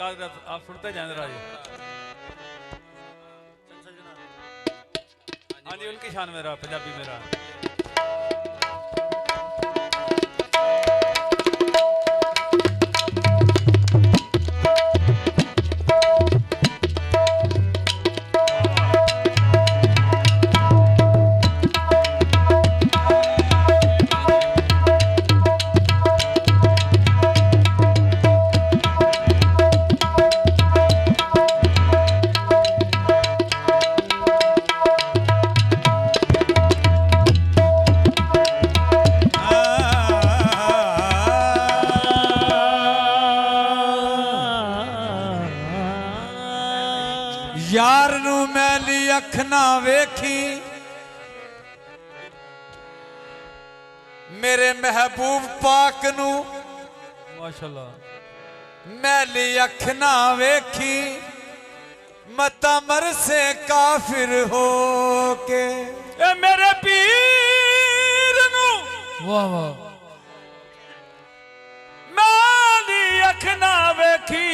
सरकार आप सुनते जान राजे। हाँ जी उनकी शान मेरा पंजाबी मेरा। यार नू मैली अख ना वेखी मेरे महबूब पाक नू माशाल्लाह मैली अख ना वेखी मता मर से काफिर हो के ए मेरे पीर नू वाह वाह मैली अख ना वेखी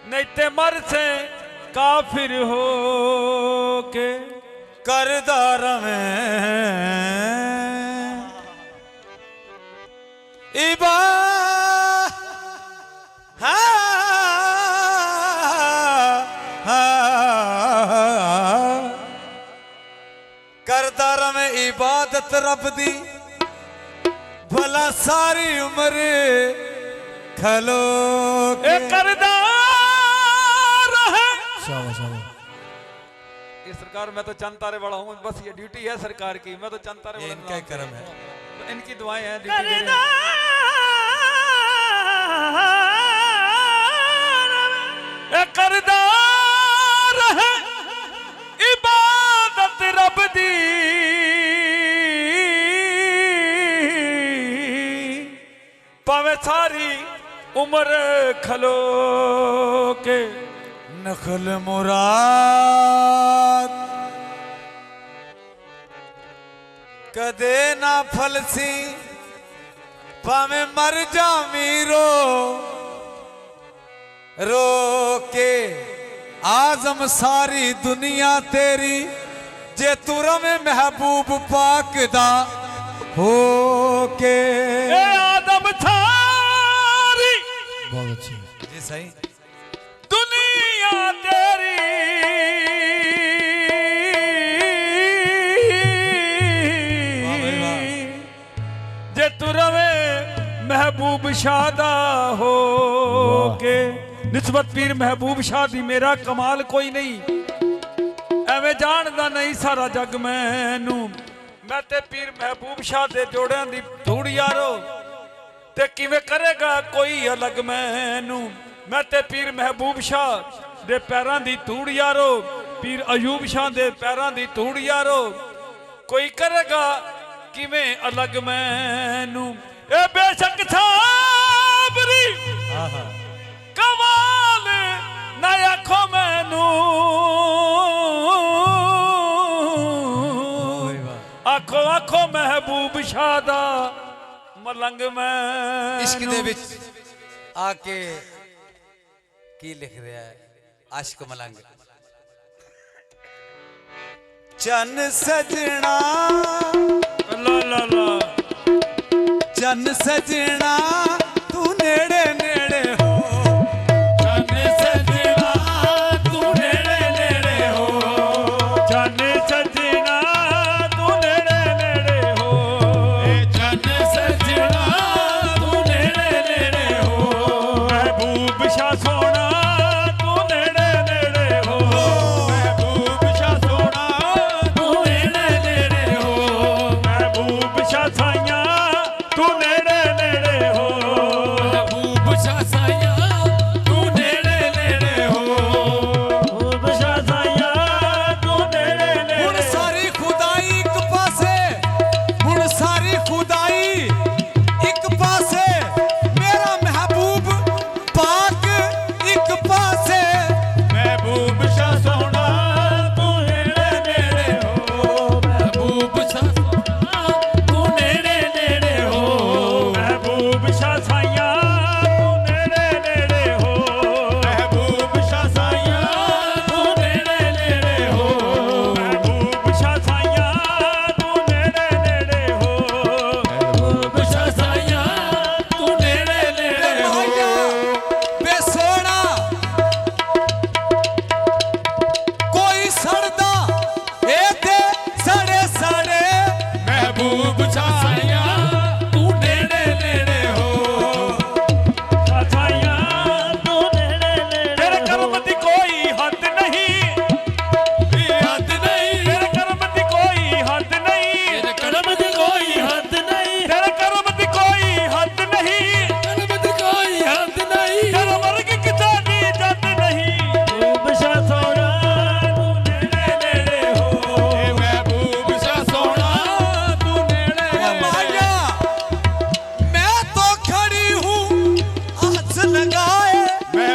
नहीं ते मर से काफिर हो के करदार में इबा करदार में इबादत रब दी भला सारी उम्र खलो ए करदार है। शाबाश शाबाश। ये सरकार मैं तो चंद तारे वाला हूँ, बस ये ड्यूटी है सरकार की, मैं तो चंद तारे ये वाला इनका ही कर्म है। इनकी दुआएं हैं ड्यूटी के लिए। ए करदार है इबादत रब दी पावे सारी उम्र खलो के नखल मुराद कदे ना फलसी भावे मर जा मीरो रो के आजम सारी दुनिया तेरी जे तुर में महबूब पाक दा हो के ए आदम थारी बहुत अच्छी। जी सही दुनिया तेरी जे तुरवे महबूब शादा हो के निस्बत पीर महबूब शाह दी मेरा कमाल कोई नहीं एवें जानदा नहीं सारा जग मैनू मैं ते पीर महबूब शाह दे जोड़ियां दी धूड़ यारो ते किवें करेगा कोई अलग मैनू मैं ते पीर महबूब शाह दे पैरां दी धूड़ यारो पीर अयूब शाह दे पैरां दी धूड़ यारो कोई करेगा किवें अलग मैनू ए बेशक साबरी कमाल ना आखो मैनू आखो आखो महबूब शाह दा मलंग मैं इश्क दे विच आके की लिख रहा है आशिक मलंग चन सजना ला ला ला चन सजना तू नेड़े नेड़े हो चन सजना तू नेड़े नेड़े हो चन सजना तू नेड़े नेड़े हो चन सजना तू नेड़े नेड़े हो महबूब शाह सोना तू नेड़े नेड़े हो महबूब शाह सोना तू नेड़े नेड़े हो महबूब शाह साइया तू नेड़े नेड़े हो महबूब शाह साइया तू नेड़े नेड़े हो महबूब शाह साइया तू नेड़े नेड़े हुण सारी खुदाई एक पासे हुण सारी खुदाई एक पासे मेरा महबूब पाक एक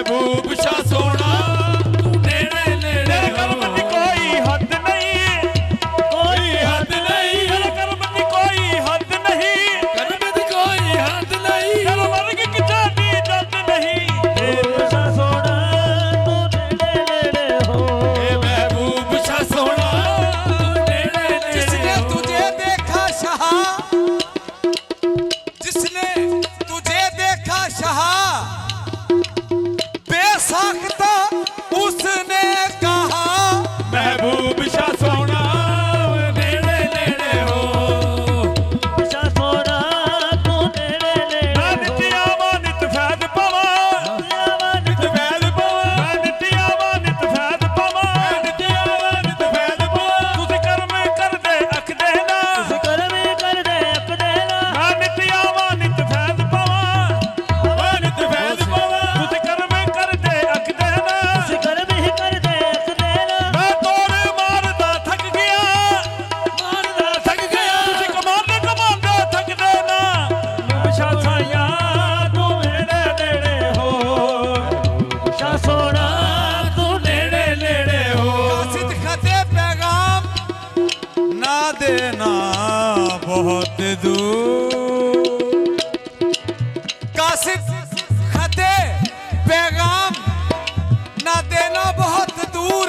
ਮਹਿਬੂਬ ਸ਼ਾਹ ਸੋਹਣਾ ਤੂੰ ਨੇੜੇ ਨੇੜੇ ਤੇਰੇ ਕਰਮ ਦੀ ਕੋਈ ਹੱਦ ਨਹੀਂ, ਕੋਈ ਹੱਦ ਨਹੀਂ, ਤੇਰੇ ਕਰਮ ਦੀ ਕੋਈ ਹੱਦ ਨਹੀਂ, ਕਰਮ ਦੀ ਕੋਈ ਹੱਦ ਨਹੀਂ, ਕਰ ਵਰਗ ਕਿਛਾ ਦੀ ਜੱਦ ਨਹੀਂ। ਮਹਿਬੂਬ ਸ਼ਾਹ ਸੋਹਣਾ ਤੂੰ ਨੇੜੇ ਨੇੜੇ ਹੋ, ਏ ਮਹਿਬੂਬ ਸ਼ਾਹ ਸੋਹਣਾ ਤੂੰ ਨੇੜੇ ਨੇੜੇ जिसने ਹੋ। तुझे देखा शाह, जिसने तुझे देखा शाह, बेसाख्ता उसने कहा ਮਹਿਬੂਬ ਸ਼ਾਹ ਸੋਹਣਾ ਨੇੜੇ ਨੇੜੇ ਹੋ। ਸ਼ਾਹ ਸੋਹਣਾ ਤੂੰ ਨੇੜੇ ਨੇੜੇ ਹੋ। ਨਿਤ ਆਵਾਂ ਨਿਤ ਫੈਦ ਪਾਵਾਂ, ਨਿਤ ਵੈਦ ਪਵਾ, ਮੈਂ ਨਿਤ ਆਵਾਂ ਨਿਤ ਫੈਦ ਪਾਵਾਂ, ਨਿਤ ਆਵਾ ਨਿਤ ਵੈਦ ਪਵਾ, ਤੁਸੀਂ ਕਰਮ ਕਰਦੇ ਅੱਖ ਦੇ ਨਾ, ਤੁਸੀਂ ਕਰਮ ਕਰਦੇ ਅੱਖ ਦੇ ਨਾ, ਮੈਂ ਨਿਤ ਆਵਾਂ ਨਿਤ ਫੈਦ ਪਾਵਾਂ, ਓ ਨਿਤ ਵੈਦ ਪਵਾ, ਤੁਸੀਂ ਕਰਮ ਕਰਦੇ ਅੱਖ ਦੇ ਨਾ, ਤੁਸੀਂ ਕਰਮ ਹੀ ਕਰਦੇ ਅੱਖ ਦੇ ਨਾ, ਮੈਂ ਤੋੜ ਮਾਰਦਾ ਥੱਕ ਗਿਆ, ਮਾਰਦਾ ਥੱਕ ਗਿਆ, ਤੁਸੀਂ ਕਮਾਉਂਦੇ ਕਮਾਉਂਦੇ ਥੱਕਦੇ ਨਾ। ਸ਼ਾਹ ਸਾਇਆ ਤੂੰ ਨੇੜੇ ਨੇੜੇ ਹੋ, ਸ਼ਾਹ ਸੋਹਣਾ ਤੂੰ ਨੇੜੇ ਨੇੜੇ ਹੋ। कासिद खते पैगाम ना देना बहुत दूर, कासिद खते पैगाम ना देना बहुत दूर,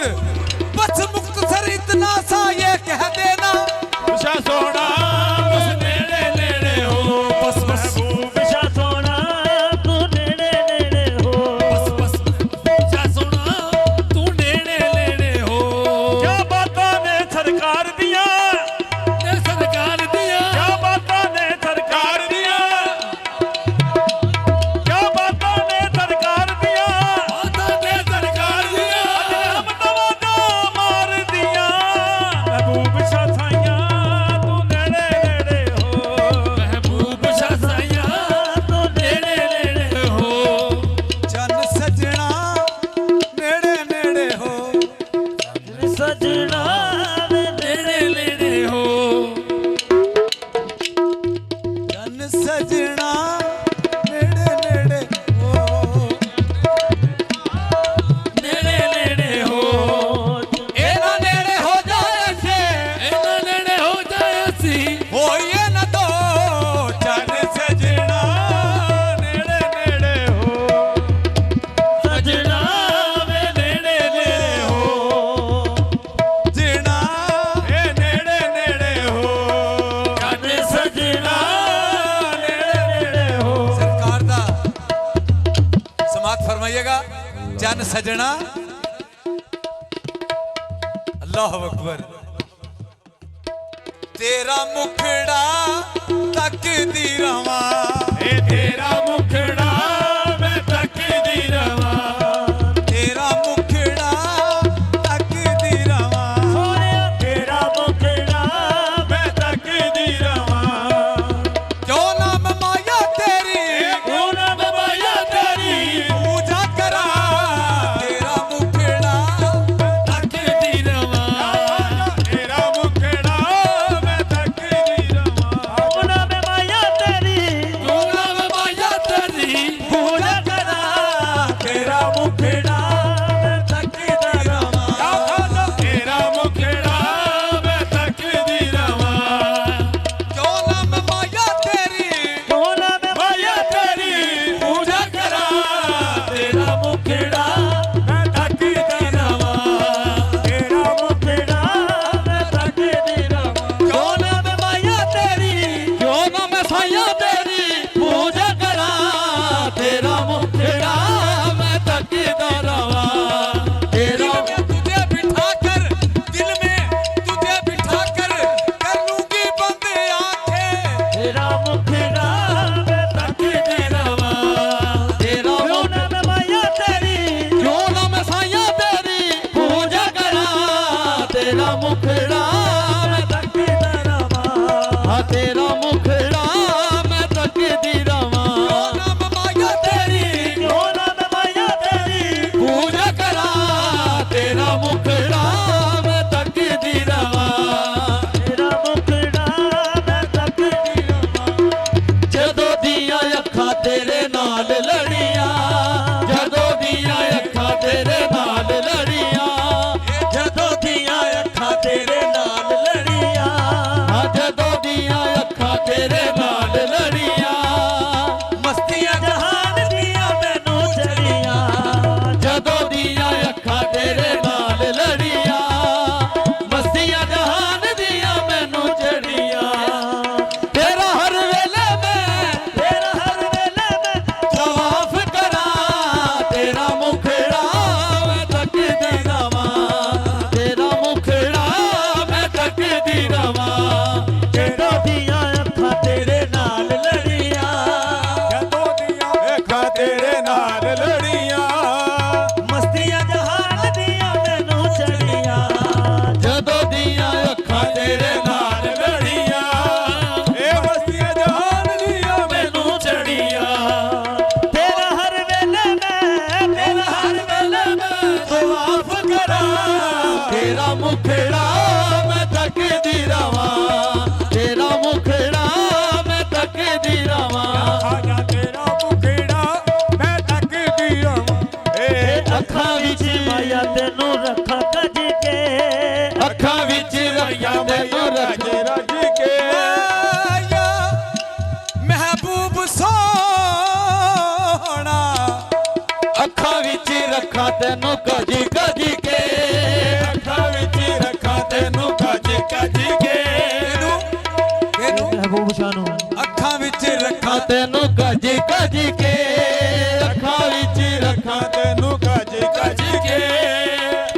बस मुख्तसर इतना सा ये कह देना ਸ਼ਾਹ ਸੋਹਣਾ ਬਸ ਨੇੜੇ ਨੇੜੇ ਹੋ। ਬਸ ਬਸ ਮਹਿਬੂਬ ਸ਼ਾਹ ਸੋਹਣਾ ਤੂੰ ਨੇੜੇ ਨੇੜੇ ਹੋ, ਬਸ ਬਸ ਸ਼ਾਹ ਸੋਹਣਾ ਤੂੰ ਨੇੜੇ ਨੇੜੇ ਹੋ। ਕਿਆ ਬਾਤਾਂ ਨੇ ਸਰਕਾਰ ਦੀਆਂ, ਤੇ ਸਰਕਾਰ ਦੀਆਂ, ਕਿਆ ਬਾਤਾਂ ਨੇ ਸਰਕਾਰ ਦੀਆਂ, ਕਿਆ ਬਾਤਾਂ ਨੇ ਸਰਕਾਰ ਦੀਆਂ, ਬਾਤਾਂ ਤੇ ਸਰਕਾਰ ਦੀਆਂ, ਹਮਦਵਾਂ ਦਾ ਮਾਰਦੀਆਂ। ਮਹਿਬੂਬ ਸ਼ਾਹ ਸਾਈਆਂ ਤੂੰ ਨੇੜੇ ਨੇੜੇ ਹੋ, ਮਹਿਬੂਬ ਸ਼ਾਹ ਸਾਈਆਂ ਤੂੰ ਨੇੜੇ ਨੇੜੇ ਹੋ। जन सजना नेड़े नेड़े हो, ਸਜਣਾ ਨੇੜੇ ਨੇੜੇ ਹੋ। जन सजना नेड़े नेड़े हो, ਨੇੜੇ ਨੇੜੇ ਹੋ। एना नेड़े हो जाए से ਇਹਨਾਂ ਨੇੜੇ ਹੋ ਜਾਏ ਅਸੀਂ, होइए न दो, जन सजना नेड़े नेड़े हो, ਸਜਣਾ ਵੇ ਨੇੜੇ ਨੇੜੇ ਹੋ, जिना ए नेड़े नेड़े हो, ਜਨ ਸਜਣਾ ਨੇੜੇ ਨੇੜੇ ਹੋ। सरकार दा समात फरमाइएगा। जन सजना, अल्लाह अकबर, तेरा मुखड़ा तकदी रवा, ਏ ਤੇਰਾ ਮੁਖੜਾ ਮੈਂ ਤੱਕਦੀ ਰਵਾਂ। तेरा मुखड़ा तकदी रवा, ਸੋਹਣਿਆ ਤੇਰਾ ਮੁਖੜਾ ਮੈਂ ਤੱਕਦੀ ਰਵਾਂ। क्यों नाम माया तेरी ਕਿਉਂ ਨਾ ਬਮਾਇਆ ਤੇਰੀ पूजा करा, तेरा मुखड़ा ਤੱਕਦੀ ਰਵਾਂ। ਤੇਰਾ ਮੁਖੜਾ ਮੈਂ ਤੱਕਦੀ ਰਵਾਂ। ਉਹਨਾਂ ਮੈਂ ਮਾਇਆ ਤੇਰੀ, ਕਿਉਂ ਨਾ ਬਮਾਇਆ ਤੇਰੀ ਮੁਖੜਾ ਮੈਂ ਤੱਕਦੀ ਰਵਾਂ, ਤੇਰਾ ਮੁਖੜਾ ਮੈਂ ਤੱਕਦੀ ਰਵਾਂ। ਆਜਾ ਤੇਰਾ ਮੁਖੜਾ ਮੈਂ ਤੱਕਦੀ ਰਵਾਂ। ਅੱਖਾਂ ਵਿੱਚ ਮਾਇਆ ਤੈਨੂੰ ਰੱਖਾਂ ਕੱਜ ਕੇ, ਅੱਖਾਂ ਵਿੱਚ ਰੱਖਾਂ ਤੈਨੂੰ ਰੱਖ ਰੱਜ ਕੇ ਮਾਇਆ ਮਹਿਬੂਬ ਸੋਹਣਾ, ਅੱਖਾਂ ਵਿੱਚ ਰੱਖਾਂ ਤੈਨੂੰ ਕੱਜ ਕੱਜ ਕੇ, ਅੱਖਾਂ ਵਿੱਚ ਰੱਖਾਂ ਤੈਨੂੰ ਕੱਜ ਕੱਜ ਕੇ। ਇਹਨੂੰ ਮਹਿਬੂਬ ਸ਼ਾਹ ਨੂੰ ਅੱਖਾਂ ਵਿੱਚ ਰੱਖਾਂ ਰੱਖਾਂ ਤੈਨੂੰ ਕੱਜ ਕੱਜ ਕੇ, ਅੱਖਾਂ ਵਿੱਚ ਰੱਖਾਂ ਤੈਨੂੰ ਕੱਜ ਕੱਜ ਕੇ।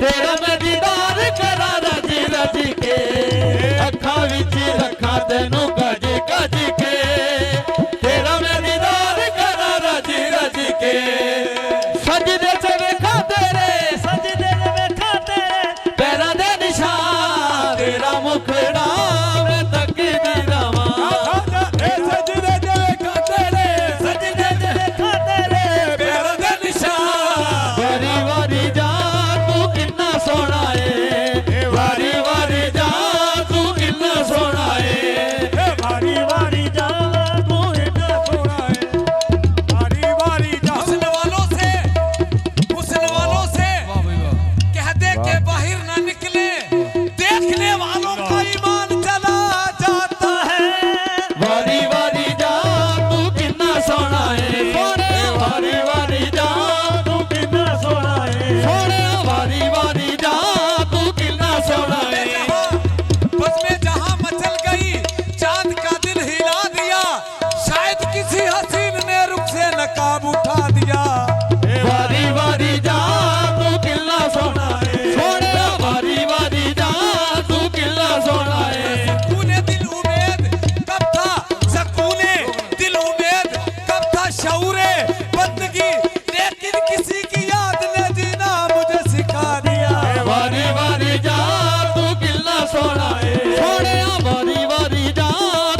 ਤੇਰਾ ਮੈਂ ਦੀਦਾਰ ਕਰਾਂ ਰਜ ਰਜ ਕੇ, ਅੱਖਾਂ ਵਿੱਚ ਰੱਖਾਂ ਤੈਨੂੰ ਕੱਜ ਕੱਜ ਕੇ, ਤੇਰਾ ਮੈਂ ਦੀਦਾਰ ਕਰਾਂ ਰਜ ਰਜ ਕੇ। ਸਜਦੇ ਚ ਵੇਖਾਂ ਤੇਰੇ, ਸਜਦੇ ਨੇ ਵੇਖਾਂ ਤੇਰੇ, ਪੈਰਾਂ ਦੇ ਨਿਸ਼ਾਨ, ਤੇਰਾ ਮੁਖੜਾ ਮੈਂ ਤੱਕਦੀ ਰਵਾਂ। ਆਜਾ ਇਹ ਸਜਦੇ ਦੇ ਤੇਰੇ, ਸਜਦੇ ਨੇ ਵੇਖਾਂ ਤੇਰੇ, ਪੈਰਾਂ ਦੇ ਨਿਸ਼ਾਨ। ਵਾਰੀ ਵਾਰੀ ਜਾ ਤੂੰ ਕਿੰਨਾ ਸੋਹਣਾ ਏ, ਵਾਰੀ ਵਾਰੀ ਜਾ ਤੂੰ ਕਿੰਨਾ ਸੋਹਣਾ ਏ। ਵਾਰੀ ਵਾਰੀ ਜਾ ਤੂੰ ਇੰਨਾ सोना है, वारी वारी जा। हुस्न वालों से वाह भाई वाह कह दे के बाहर न निकले, देखने वालों का ईमान चला जाता है। ਵਾਰੀ ਵਾਰੀ ਜਾ ਤੂੰ ਕਿੰਨਾ ਸੋਹਣਾ ਏ, ਸੋਹਣਿਆ ਵਾਰੀ ਵਾਰੀ ਜਾ ਤੂੰ ਕਿੰਨਾ ਸੋਹਣਾ ਏ, ਸੋਹਣਿਆ ਵਾਰੀ ਵਾਰੀ ਜਾ ਤੂੰ ਕਿੰਨਾ ਸੋਹਣਾ ਏ। बस में जहां मचल गई, चांद का दिल हिला दिया, शायद किसी हसीन ने रुख से नकाब उठा दिया। ਵਾਰੀ ਵਾਰੀ ਜਾ ਤੂੰ ਕਿੰਨਾ ਸੋਹਣਾ ਏ, ਸੋਹਣਿਆ ਵਾਰੀ ਵਾਰੀ ਜਾ ਤੂੰ ਕਿੰਨਾ ਸੋਹਣਾ ਏ। सकूने दिल उम्मीद कब था, सकूने दिल उम्मीद कब था, शऊरे बंदगी, लेकिन किसी की याद ने जीना मुझे सिखा दिया। ਵਾਰੀ ਵਾਰੀ ਜਾ ਤੂੰ ਕਿੰਨਾ ਸੋਹਣਾ ਏ, ਸੋਹਣਿਆ ਵਾਰੀ ਵਾਰੀ ਜਾ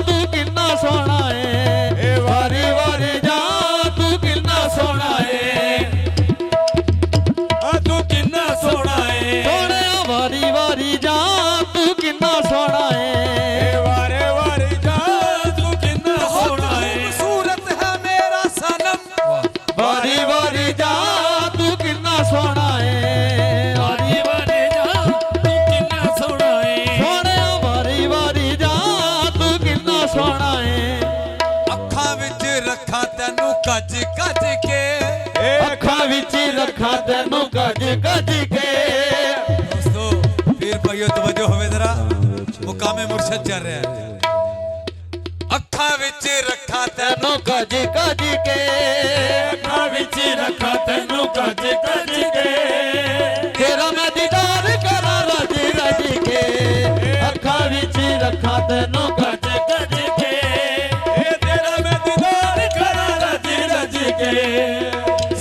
ਤੂੰ ਕਿੰਨਾ ਸੋਹਣਾ ਏ, ਵਾਰੀ ਵਾਰੀ ਜਾ ਤੂੰ ਕਿੰਨਾ ਸੋਹਣਾ ਏ। तू किन्ना सोना है, ਸੋਹਣਿਆ ਵਾਰੀ ਵਾਰੀ ਜਾ ਤੂੰ ਕਿੰਨਾ ਸੋਹਣਾ ਏ। वारे वारी जा तू किन्ना बहुत सोना है। खूबसूरत है मेरा सनम, ਵਾਰੀ ਵਾਰੀ ਜਾ ਤੂੰ ਕਿੰਨਾ ਸੋਹਣਾ ਏ, ਵਾਰੀ ਵਾਰੀ ਜਾ ਤੂੰ ਕਿੰਨਾ ਸੋਹਣਾ ਏ, ਸੋਹਣਿਆ ਵਾਰੀ ਵਾਰੀ ਜਾ ਤੂੰ ਕਿੰਨਾ ਸੋਹਣਾ ਏ। ਅੱਖਾਂ ਵਿੱਚ ਰੱਖਾਂ ਤੈਨੂੰ ਕੱਜ ਕੱਜ ਕੇ। ਅੱਖਾਂ ਵਿੱਚ ਰੱਖਾਂ ਤੈਨੂੰ ਕੱਜ ਕੱਜ ਕੇ। दोस्तों फिर भाइयों तवज्जो होवे जरा, मुकामे मुर्शद चल रहा है। ਅੱਖਾਂ ਵਿੱਚ ਰੱਖਾਂ ਤੈਨੂੰ ਤੈਨੂੰ ਕੱਜ ਕੱਜ ਕੇ, ਅੱਖਾਂ ਵਿੱਚ ਰੱਖਾਂ ਤੈਨੂੰ ਕੱਜ ਕੱਜ ਕੇ। ਤੇਰਾ ਮੈਂ ਦੀਦਾਰ ਕਰਾਂ ਰਜ ਰਜ ਕੇ, ਅੱਖਾਂ ਵਿੱਚ ਰੱਖਾਂ ਤੈਨੂੰ ਕੱਜ ਕੱਜ ਕੇ। ਇਹ ਤੇਰਾ ਮੈਂ ਦੀਦਾਰ ਕਰਾਂ ਰਜ ਰਜ ਕੇ।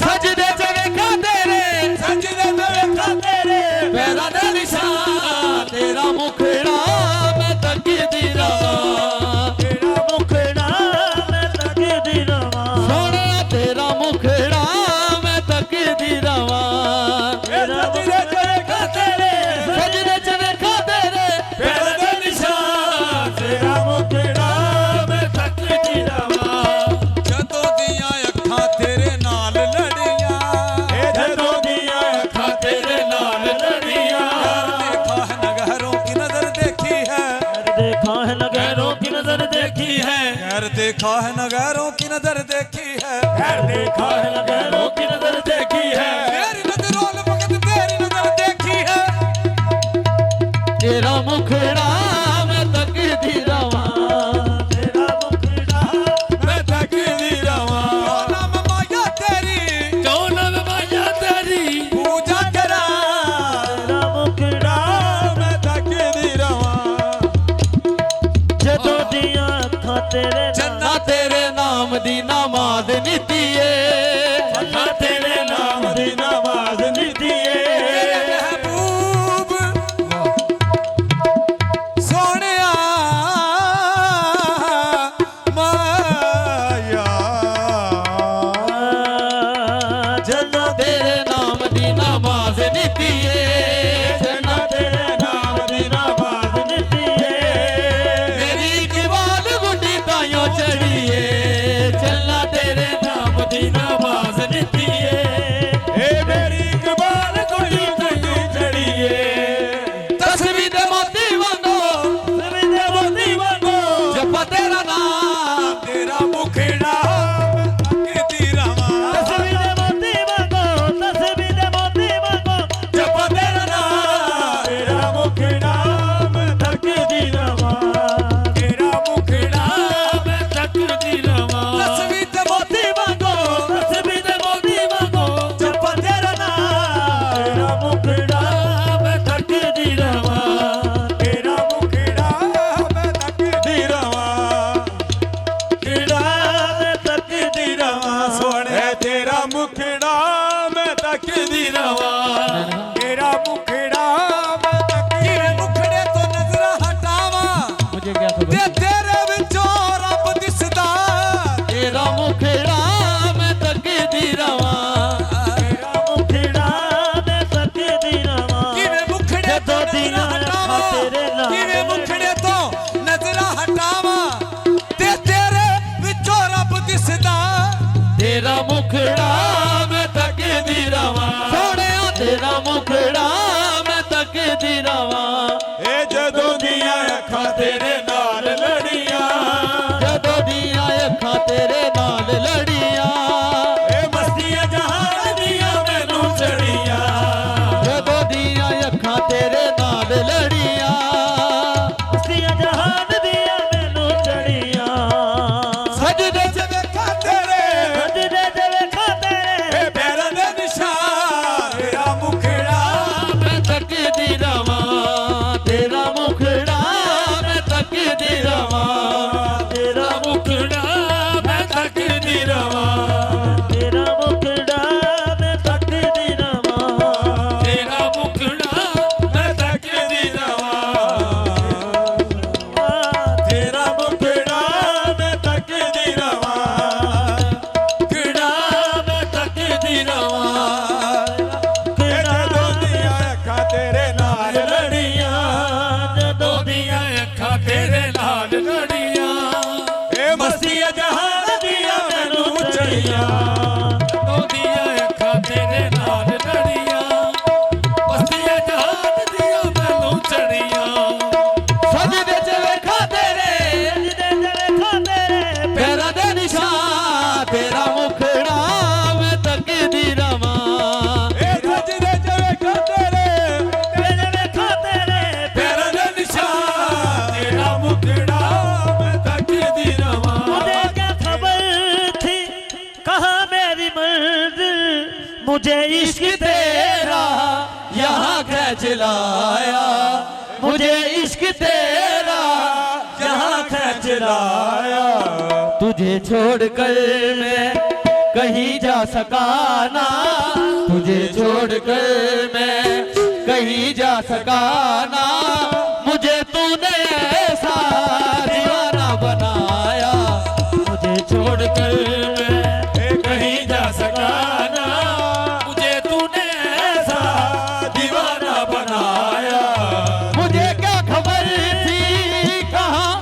ਸਜਦੇ ਚ ਵੇਖਾਂ ਤੇਰੇ, ਸਜਦੇ ਤੇ ਵੇਖਾਂ ਤੇਰੇ, ਪੈਰਾਂ ਦੇ ਨਿਸ਼ਾਨ, ਤੇਰਾ ਮੁਖੜਾ ਮੈਂ ਤੱਕਦੀ ਰਵਾਂ। ਤੇਰਾ ਮੁਖੜਾ ਮੈਂ ਤੱਕਦੀ ਰਵਾਂ, ਸੋਹਣਿਆ ਤੇਰਾ ਮੁਖੜਾ ਮੈਂ ਤੱਕਦੀ ਰਵਾਂ। ਇਹ ਸਜਦੇ ਤੇ ਵੇਖਾਂ ਤੇਰੇ, ਸਜਦੇ ਚ ਵੇਖਾਂ ਤੇਰੇ, ਪੈਰਾਂ ਦੇ ਨਿਸ਼ਾਨ। ਤੇਰਾ ਮੁਖੜਾ ਮੈਂ ਤੱਕਦੀ ਰਵਾਂ। ਜਦੋਂ ਦੀਆਂ ਅੱਖਾਂ ਤੇਰੇ ਨਾਲ ਲੜੀਆਂ, ਇਹ ਜਦੋਂ ਦੀਆਂ ਅੱਖਾਂ ਤੇਰੇ ਨਾਲ ਲੜੀਆਂ। देखा है नगहरों की नजर देखी है, ਦੇਖਾ ਹੈ ਨਗਰੋਂ ਕੀ ਨਜ਼ਰ ਦੇਖੀ ਹੈ, खैर देखा है नगहरों की नजर देखी है। खैर देखा है नगरों की नजर देखी है। तेरी नजरों ने वक्त तेरी नजर देखी है। ਤੇਰਾ ਮੁਖੜਾ ਮੈਂ ਤੱਕਦੀ ਰਵਾਂ। ਤੇਰਾ ਮੁਖੜਾ मैं तकदी रवां। नाम माया तेरी कौन माया तेरी पूजा करा, ਤੇਰਾ ਮੁਖੜਾ मैं तकदी रवां। ਜਦੋਂ ਦੀਆਂ ਅੱਖਾਂ ਤੇਰੇ ਨਾਲ, ਨਾ ਤੇਰੇ ਨਾਮ ਦੀ ਨਮਾਜ਼ ਨਿਤੀਏ, ਅੱਖਾਂ ਤੇਰੇ ਨਾਮ ਦੀ ਨਮਾਜ਼ ਨਿਤੀਏ। मेरे महबूब सोनिया माया। ਜਦੋਂ ਤੇਰੇ ਨਾਮ ਦੀ ਨਮਾਜ਼ ਨਿਤੀਏ, ਜਨਾ ਤੇਰੇ ਨਾਮ तकदी रवा तेरा मुखड़ा मैं तकदी किवे मुखड़े तो नजर हटावा मुझे क्या खबर ते तेरे विचों रब दिसदा तेरा मुखड़ा मैं तकदी रवा तेरा मुखड़ा मैं तकदी रवा किवे मुखड़े तो नजर हटावा किवे मुखड़े तो नजर हटावा ते तेरे विचों रब दिसदा तेरा मुखड़ा मैं तकदी रवा सोने तेरा मुखड़ा मैं तकदी रवा ए जदों दियां अखां तेरे नाल लड़ियां जदों दियां अखां तेरे नाल लड़ियां ए मस्तियां जहान दियां मैनू चढ़ियां जदों दियां अखां तेरे नाल लड़ियां मस्तियां जहान दिया मैनू चढ़ियां सजदे च वेखां तेरे सजदे ते वेखां तेरे ए पैरां दे निशान तेरा मुखड़ा मैं तकदी रवा तेरा मुखड़ा मैं तकदी रवा तेरा मुखड़ा मैं तकदी रवा तेरा मुखड़ा मैं तकदी रवा तेरा मुखड़ा मैं तकदी रवा तेरा मुखड़ा मैं तकदी रवा मुखड़ा मैं तकदी रवा ए जदों दियां अखां तेरे नाल लड़ियां जदों दियां अखां तेरे नाल लड़ियां ए मस्तियां जहान दियां मैनू चढ़ियां दियां अखां तेरे नाल लड़ियां मस्तियां जहान दियां मैनू चढ़ियां सजदे च वेखां तेरे सजदे ते वेखां तेरे पैरां दे निशान तेरा मुखड़ा मैं तकदी रवा ए सजदे च वेखां तेरे तेरे वेखां तेरे पैरां दे निशान तेरा मुखड़ा मैं तकदी रवा मुझे क्या खबर थी कहाँ मेरी मंजिल मुझे इश्क तेरा यहाँ खैच लाया मुझे इश्क तेरा यहाँ खैच लाया तुझे छोड़कर मैं कहीं जा सका ना तुझे छोड़कर मैं कहीं जा सका ना मुझे तूने ऐसा दीवाना बनाया मुझे छोड़कर मैं कहीं जा सका ना मुझे तूने ऐसा दीवाना बनाया मुझे क्या खबर थी कहाँ